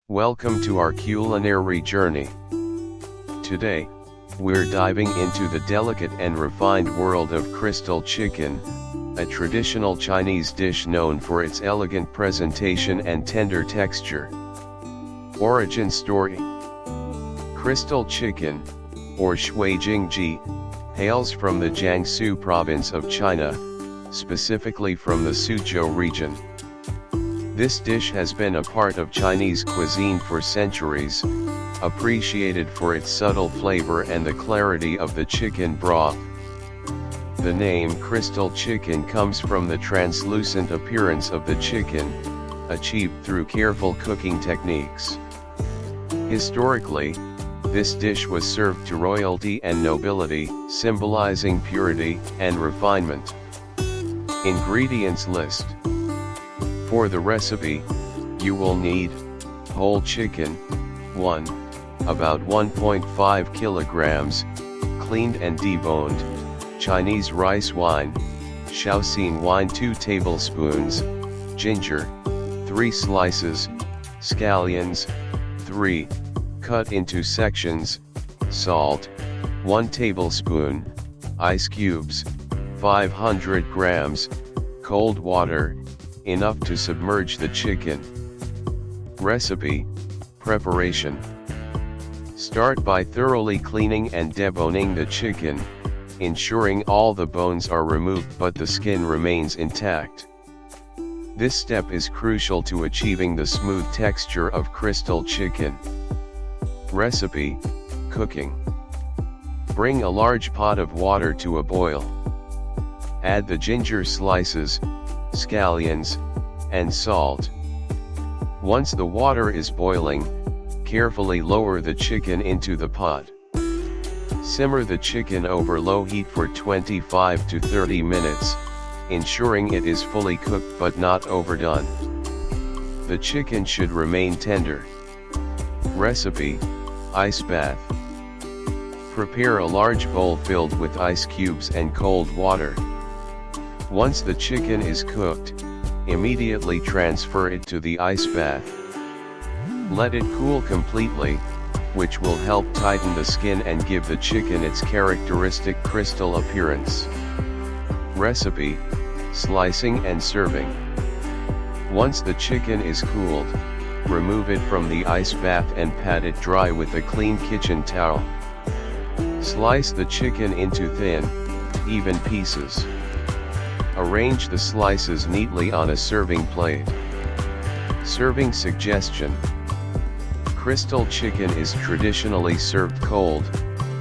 Welcome to our culinary journey. Today, we're diving into the delicate and refined world of crystal chicken, a traditional Chinese dish known for its elegant presentation and tender texture. Origin story. Crystal chicken, or Shuijingji, hails from the Jiangsu province of China, specifically from the Suzhou region. This dish has been a part of Chinese cuisine for centuries, appreciated for its subtle flavor and the clarity of the chicken broth. The name crystal chicken comes from the translucent appearance of the chicken, achieved through careful cooking techniques. Historically, this dish was served to royalty and nobility, symbolizing purity and refinement. Ingredients list. For the recipe, you will need whole chicken, 1, about 1.5 kilograms, cleaned and deboned, Chinese rice wine, Shaoxing wine 2 tablespoons, ginger, 3 slices, scallions, 3, cut into sections, salt, 1 tablespoon, ice cubes, 500 grams, cold water, enough to submerge the chicken. Recipe, preparation. Start by thoroughly cleaning and deboning the chicken, ensuring all the bones are removed but the skin remains intact. This step is crucial to achieving the smooth texture of crystal chicken. Recipe, cooking. Bring a large pot of water to a boil. Add the ginger slices, scallions, and salt. Once the water is boiling, carefully lower the chicken into the pot. Simmer the chicken over low heat for 25 to 30 minutes, ensuring it is fully cooked but not overdone. The chicken should remain tender. Recipe, ice bath. Prepare a large bowl filled with ice cubes and cold water. Once the chicken is cooked, immediately transfer it to the ice bath. Let it cool completely, which will help tighten the skin and give the chicken its characteristic crystal appearance. Recipe, slicing and serving. Once the chicken is cooled, remove it from the ice bath and pat it dry with a clean kitchen towel. Slice the chicken into thin, even pieces. Arrange the slices neatly on a serving plate. Serving suggestion. Crystal chicken is traditionally served cold,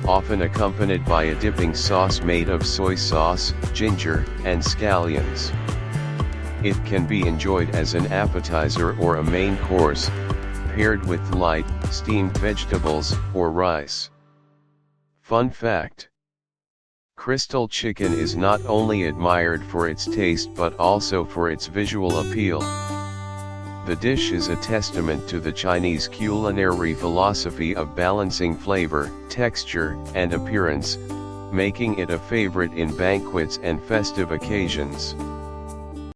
often accompanied by a dipping sauce made of soy sauce, ginger, and scallions. It can be enjoyed as an appetizer or a main course, paired with light, steamed vegetables or rice. Fun fact. Crystal chicken is not only admired for its taste but also for its visual appeal. The dish is a testament to the Chinese culinary philosophy of balancing flavor, texture, and appearance, making it a favorite in banquets and festive occasions.